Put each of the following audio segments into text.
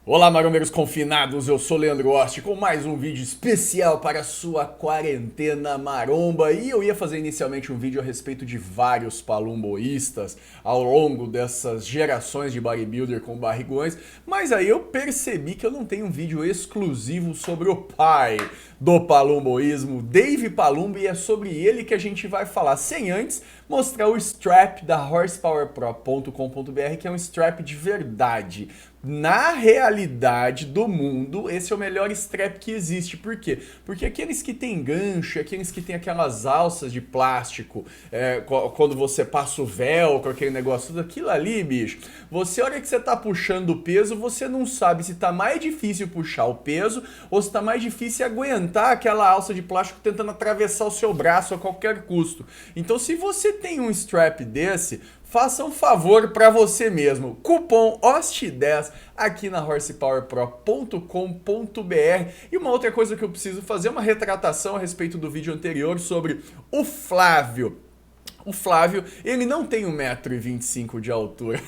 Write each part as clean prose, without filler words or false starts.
Olá, marombeiros confinados, eu sou Leandro Osti com mais um vídeo especial para a sua quarentena maromba. E eu ia fazer inicialmente um vídeo a respeito de vários palumboístas ao longo dessas gerações de bodybuilder com barrigões, mas aí eu percebi que eu não tenho um vídeo exclusivo sobre o pai do palumboísmo, Dave Palumbo, e é sobre ele que a gente vai falar, sem antes mostrar o strap da horsepowerpro.com.br, que é um strap de verdade. Na realidade do mundo, esse é o melhor strap que existe. Por quê? Porque aqueles que tem gancho, aqueles que tem aquelas alças de plástico, quando você passa o velcro, aquele negócio, tudo aquilo ali, bicho, você, a hora que você tá puxando o peso, você não sabe se tá mais difícil puxar o peso ou se tá mais difícil aguentar aquela alça de plástico tentando atravessar o seu braço a qualquer custo. Então, se você tem um strap desse, faça um favor para você mesmo. Cupom OST10 aqui na horsepowerpro.com.br. E uma outra coisa que eu preciso fazer é uma retratação a respeito do vídeo anterior sobre o Flávio. O Flávio, ele não tem 1,25 m de altura.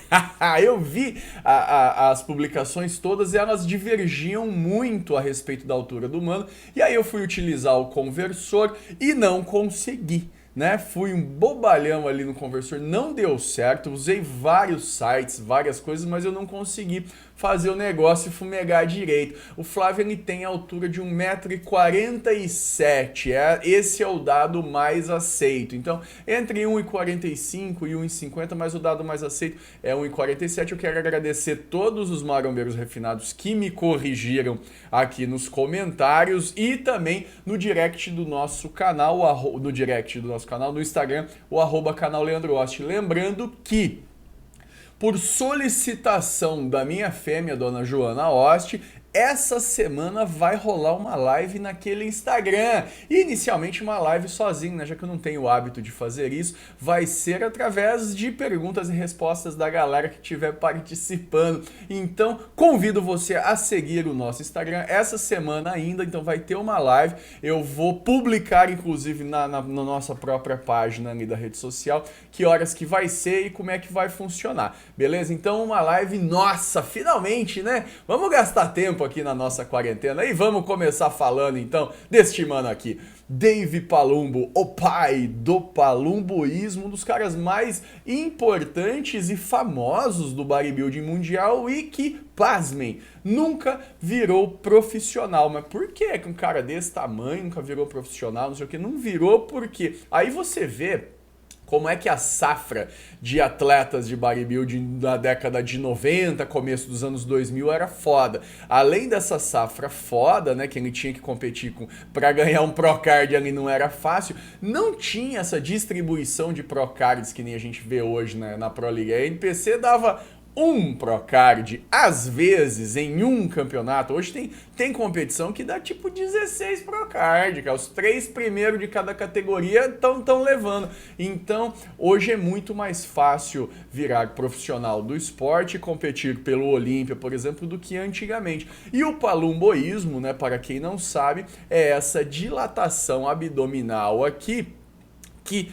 Eu vi as publicações todas e elas divergiam muito a respeito da altura do mano. E aí eu fui utilizar o conversor e não consegui. Né? Fui um bobalhão ali no conversor, não deu certo, usei vários sites, várias coisas, mas eu não consegui fazer o negócio e fumegar direito. O Flávio, ele tem a altura de 1,47 m, esse é o dado mais aceito. Então, entre 1,45 m e 1,50 m, mas o dado mais aceito é 1,47 m. Eu quero agradecer todos os marombeiros refinados que me corrigiram aqui nos comentários e também no direct do nosso canal, no Instagram, o @canal Leandro Osti. Lembrando que, por solicitação da minha fêmea, dona Joana Osti, essa semana vai rolar uma live naquele Instagram. Inicialmente uma live sozinho, né? Já que eu não tenho o hábito de fazer isso, vai ser através de perguntas e respostas da galera que estiver participando. Então, convido você a seguir o nosso Instagram essa semana ainda, então vai ter uma live. Eu vou publicar, inclusive, na nossa própria página ali da rede social, que horas que vai ser e como é que vai funcionar. Beleza? Então, uma live, nossa, finalmente, né? Vamos gastar tempo aqui na nossa quarentena e vamos começar falando então deste mano aqui, Dave Palumbo, o pai do palumboísmo, um dos caras mais importantes e famosos do bodybuilding mundial e que, pasmem, nunca virou profissional. Mas por que um cara desse tamanho nunca virou profissional, não sei o que, não virou porque aí você vê como é que a safra de atletas de bodybuilding na década de 90, começo dos anos 2000 era foda. Além dessa safra foda, né, que ele tinha que competir para ganhar um Procard ali não era fácil, não tinha essa distribuição de Procards que nem a gente vê hoje, né, na Pro League. A NPC dava um Procard, às vezes, em um campeonato. Hoje tem competição que dá tipo 16 Procard, que é os 3 primeiros de cada categoria estão levando. Então, hoje é muito mais fácil virar profissional do esporte e competir pelo Olímpia, por exemplo, do que antigamente. E o palumboísmo, né, para quem não sabe, é essa dilatação abdominal aqui, que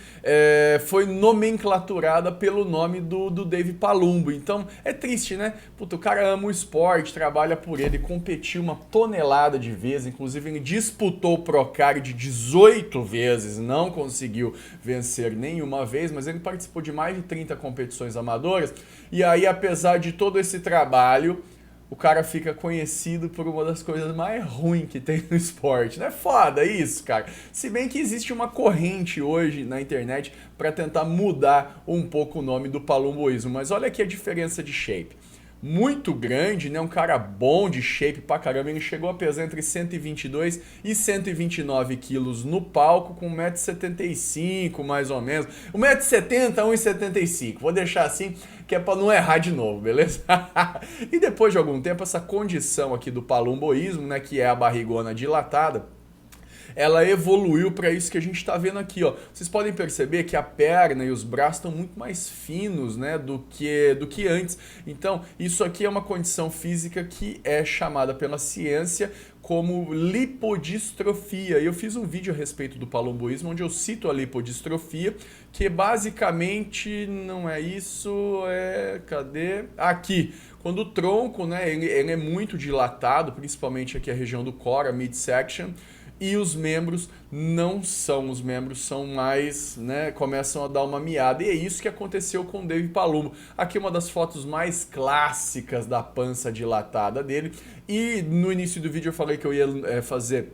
foi nomenclaturada pelo nome do Dave Palumbo. Então é triste, né? Puta, o cara ama o esporte, trabalha por ele, competiu uma tonelada de vezes, inclusive ele disputou o Procard 18 vezes, não conseguiu vencer nenhuma vez, mas ele participou de mais de 30 competições amadoras, e aí, apesar de todo esse trabalho, o cara fica conhecido por uma das coisas mais ruins que tem no esporte. Não é foda isso, cara? Se bem que existe uma corrente hoje na internet para tentar mudar um pouco o nome do palumboísmo. Mas olha aqui a diferença de shape. Muito grande, né? Um cara bom de shape pra caramba. Ele chegou a pesar entre 122 e 129 quilos no palco, com 1,75 m mais ou menos. 1,70 m, 1,75 m. Vou deixar assim, que é pra não errar de novo, beleza? E depois de algum tempo, essa condição aqui do palumboísmo, né? Que é a barrigona dilatada, ela evoluiu para isso que a gente está vendo aqui, ó. Vocês podem perceber que a perna e os braços estão muito mais finos, né, do que antes. Então, isso aqui é uma condição física que é chamada pela ciência como lipodistrofia. E eu fiz um vídeo a respeito do palumboísmo onde eu cito a lipodistrofia, que basicamente não é isso, cadê? Aqui. quando o tronco, né, ele é muito dilatado, principalmente aqui a região do core, a midsection, e os membros não são, os membros são mais, né, começam a dar uma miada. E é isso que aconteceu com o Dave Palumbo. Aqui uma das fotos mais clássicas da pança dilatada dele. E no início do vídeo eu falei que eu ia fazer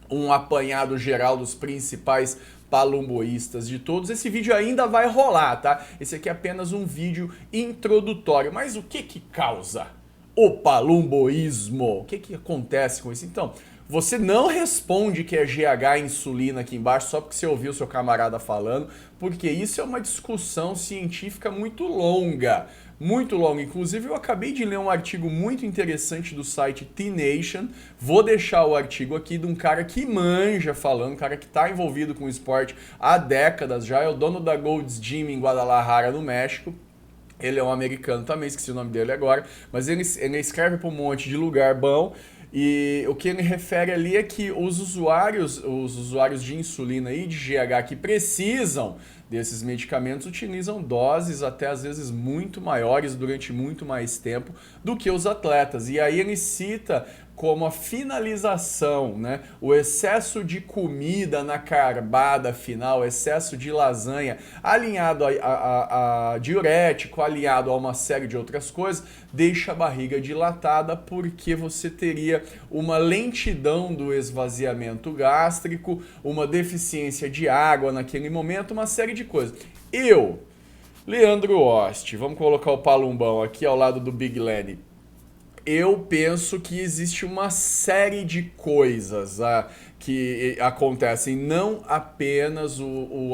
um apanhado geral dos principais palumboístas de todos. Esse vídeo ainda vai rolar, tá? Esse aqui é apenas um vídeo introdutório. Mas o que que causa o palumboísmo? O que que acontece com isso? Então, você não responde que é GH insulina aqui embaixo só porque você ouviu seu camarada falando, porque isso é uma discussão científica muito longa. Muito longa. Inclusive, eu acabei de ler um artigo muito interessante do site T-Nation. Vou deixar o artigo aqui de um cara que manja falando, um cara que está envolvido com o esporte há décadas já. É o dono da Gold's Gym em Guadalajara, no México. Ele é um americano também, esqueci o nome dele agora. Mas ele escreve para um monte de lugar bom. E o que ele refere ali é que os usuários de insulina e de GH que precisam desses medicamentos utilizam doses até às vezes muito maiores durante muito mais tempo do que os atletas. E aí ele cita como a finalização, né, o excesso de comida na carbada final, excesso de lasanha, alinhado a diurético, alinhado a uma série de outras coisas, deixa a barriga dilatada porque você teria uma lentidão do esvaziamento gástrico, uma deficiência de água naquele momento, uma série de coisas. Leandro Ost, vamos colocar o Palumbão aqui ao lado do Big Lenny. Eu penso que existe uma série de coisas que acontecem, não apenas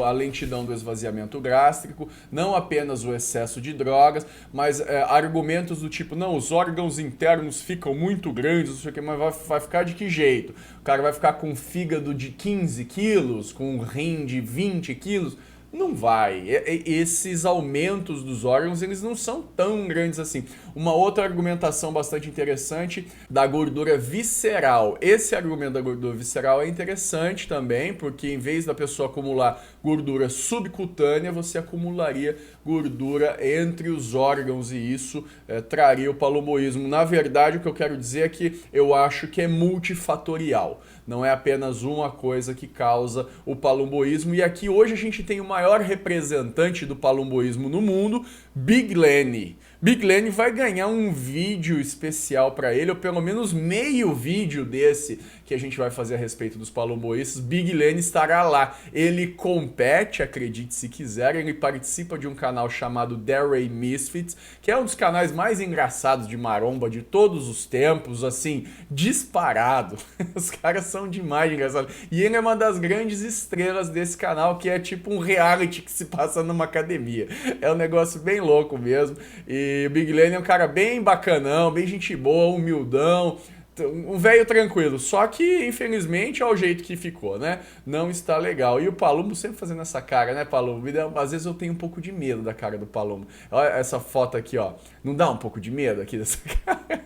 a lentidão do esvaziamento gástrico, não apenas o excesso de drogas, mas argumentos do tipo, não, os órgãos internos ficam muito grandes, não sei o que, mas vai ficar de que jeito? O cara vai ficar com um fígado de 15 quilos, com um rim de 20 quilos? Não vai. Esses aumentos dos órgãos, eles não são tão grandes assim. Uma outra argumentação bastante interessante da gordura visceral. Esse argumento da gordura visceral é interessante também, porque em vez da pessoa acumular gordura subcutânea, você acumularia gordura entre os órgãos e isso traria o palumboísmo. Na verdade, o que eu quero dizer é que eu acho que é multifatorial. Não é apenas uma coisa que causa o palumboísmo. E aqui hoje a gente tem o maior representante do palumboísmo no mundo, Big Lenny. Big Lenny vai ganhar um vídeo especial para ele, ou pelo menos meio vídeo desse que a gente vai fazer a respeito dos palumboístas. Big Lenny estará lá. Ele compete, acredite se quiser, ele participa de um canal chamado Derry Misfits, que é um dos canais mais engraçados de maromba de todos os tempos, assim, disparado. Os caras são demais engraçados. E ele é uma das grandes estrelas desse canal, que é tipo um reality que se passa numa academia. É um negócio bem louco mesmo. E o Big Lenny é um cara bem bacanão, bem gente boa, humildão, um velho tranquilo. Só que, infelizmente, é o jeito que ficou, né? Não está legal. E o Palumbo sempre fazendo essa cara, né, Palumbo? Às vezes eu tenho um pouco de medo da cara do Palumbo. Olha essa foto aqui, ó. Não dá um pouco de medo aqui dessa cara?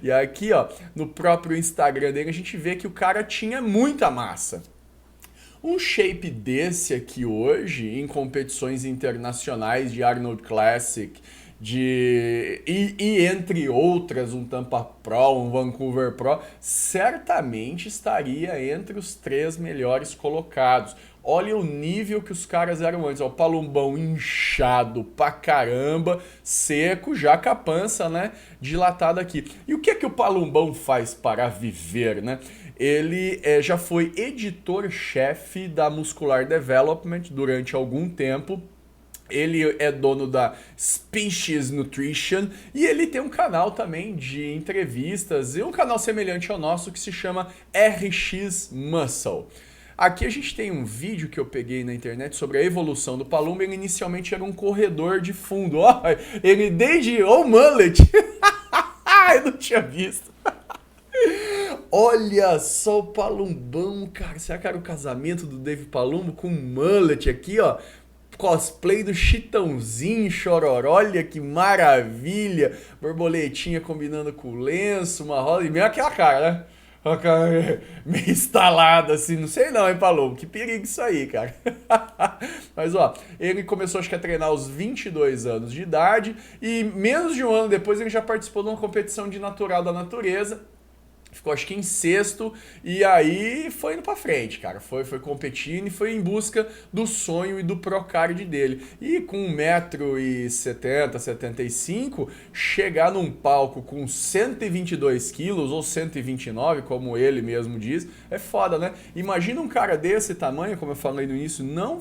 E aqui, ó, no próprio Instagram dele, a gente vê que o cara tinha muita massa. Um shape desse aqui hoje, em competições internacionais de Arnold Classic, e entre outras, um Tampa Pro, um Vancouver Pro, certamente estaria entre os 3 melhores colocados. Olha o nível que os caras eram antes. Ó, o Palumbão inchado pra caramba, seco, já com a pança, né, dilatada aqui. E o que é que o Palumbão faz para viver, né? Ele já foi editor-chefe da Muscular Development durante algum tempo. Ele é dono da Species Nutrition e ele tem um canal também de entrevistas e um canal semelhante ao nosso que se chama RX Muscle. Aqui a gente tem um vídeo que eu peguei na internet sobre a evolução do Palumbo. Ele inicialmente era um corredor de fundo. Ó, ele desde o mullet. Eu não tinha visto. Olha só o Palumbão, cara. Será que era o casamento do Dave Palumbo com um mullet aqui, ó? Cosplay do Chitãozinho, Chororó, olha que maravilha. Borboletinha combinando com o lenço, uma roda e meio aquela cara, né? Ó, cara, meio instalado assim, não sei não, hein, Palumbo? Que perigo isso aí, cara. Mas, ó, ele começou acho que a treinar aos 22 anos de idade e menos de um ano depois ele já participou de uma competição de natural da natureza. Ficou acho que em sexto e aí foi indo pra frente, cara. Foi competindo e foi em busca do sonho e do procard dele. E com 1,70 m, 75, chegar num palco com 122 quilos ou 129, como ele mesmo diz, é foda, né? Imagina um cara desse tamanho, como eu falei no início, não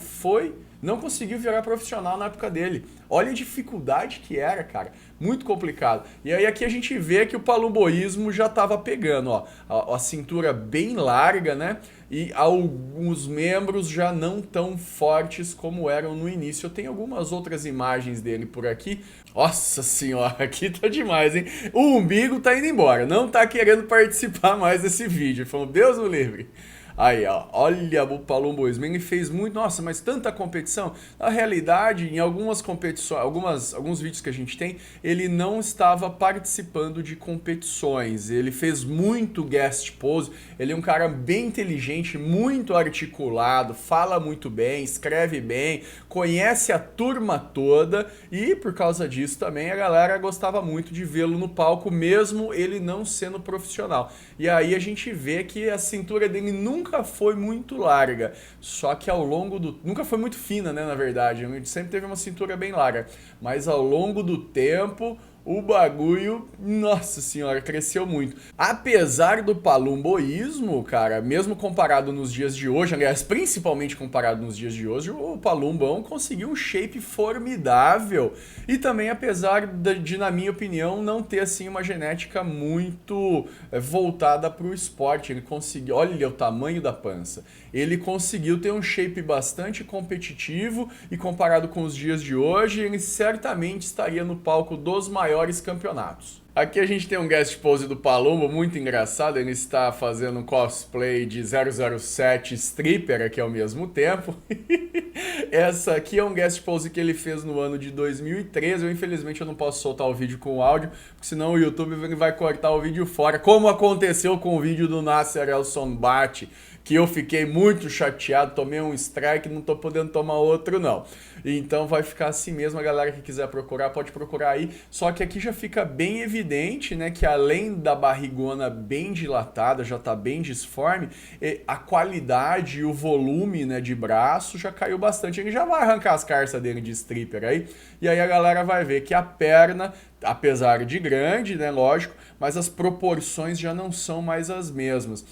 conseguiu virar profissional na época dele. Olha a dificuldade que era, cara. Muito complicado. E aí aqui a gente vê que o palumboísmo já estava pegando, ó. A cintura bem larga, né? E alguns membros já não tão fortes como eram no início. Eu tenho algumas outras imagens dele por aqui. Nossa senhora, aqui tá demais, hein? O umbigo tá indo embora. Não tá querendo participar mais desse vídeo. Falou, Deus o livre. Aí, ó, olha o palumboísmo, ele fez muito, nossa, mas tanta competição. Na realidade, em algumas competições, alguns vídeos que a gente tem, ele não estava participando de competições. Ele fez muito guest pose, ele é um cara bem inteligente, muito articulado, fala muito bem, escreve bem, conhece a turma toda e por causa disso também a galera gostava muito de vê-lo no palco, mesmo ele não sendo profissional. E aí a gente vê que a cintura dele nunca foi muito larga, só que ao longo do... Nunca foi muito fina, né, na verdade, a gente sempre teve uma cintura bem larga, mas ao longo do tempo... O bagulho, nossa senhora, cresceu muito. Apesar do palumboísmo, cara, mesmo comparado nos dias de hoje, aliás, principalmente comparado nos dias de hoje, o palumbão conseguiu um shape formidável. E também apesar de, na minha opinião, não ter assim uma genética muito voltada para o esporte. Ele conseguiu, olha o tamanho da pança. Ele conseguiu ter um shape bastante competitivo e comparado com os dias de hoje, ele certamente estaria no palco dos maiores campeonatos. Aqui a gente tem um guest pose do Palumbo muito engraçado, ele está fazendo um cosplay de 007 stripper aqui ao mesmo tempo. Essa aqui é um guest pose que ele fez no ano de 2013, infelizmente eu não posso soltar o vídeo com áudio, porque senão o YouTube vai cortar o vídeo fora, como aconteceu com o vídeo do Nasser El Sonbati, que eu fiquei muito chateado, tomei um strike, não tô podendo tomar outro não. Então vai ficar assim mesmo, a galera que quiser procurar, pode procurar aí. Só que aqui já fica bem evidente, né, que além da barrigona bem dilatada, já tá bem disforme, a qualidade e o volume, né, de braço já caiu bastante. Ele já vai arrancar as carças dele de stripper aí, e aí a galera vai ver que a perna, apesar de grande, né, lógico, mas as proporções já não são mais as mesmas.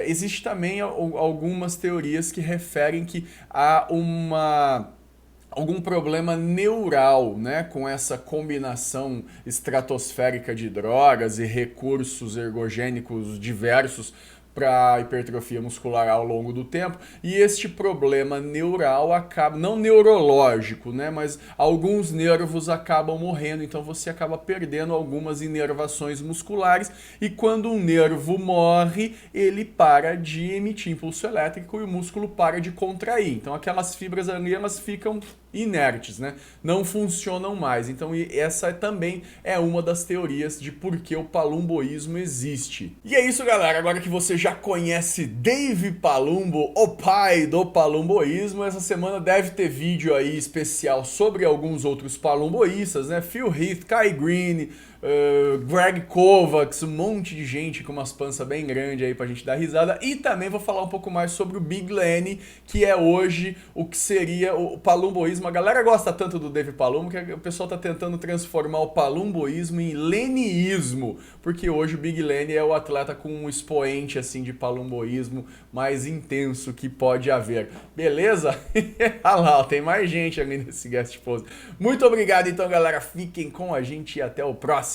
Existe também algumas teorias que referem que há algum problema neural, né, com essa combinação estratosférica de drogas e recursos ergogênicos diversos para hipertrofia muscular ao longo do tempo, e este problema neural acaba, não neurológico, né, mas alguns nervos acabam morrendo, então você acaba perdendo algumas inervações musculares, e quando um nervo morre, ele para de emitir impulso elétrico e o músculo para de contrair, então aquelas fibras ali, elas ficam inertes, né? Não funcionam mais. Então essa também é uma das teorias de por que o palumboísmo existe. E é isso, galera. Agora que você já conhece Dave Palumbo, o pai do palumboísmo, essa semana deve ter vídeo aí especial sobre alguns outros palumboístas, né? Phil Heath, Kai Greene, Greg Kovacs, um monte de gente com umas panças bem grandes aí pra gente dar risada. E também vou falar um pouco mais sobre o Big Lenny, que é hoje o que seria o palumboísmo. A galera gosta tanto do Dave Palumbo que o pessoal tá tentando transformar o palumboísmo em lenyismo, porque hoje o Big Lenny é o atleta com um expoente assim de palumboísmo mais intenso que pode haver. Beleza? Olha lá, tem mais gente ali nesse guest post. Muito obrigado então, galera. Fiquem com a gente e até o próximo.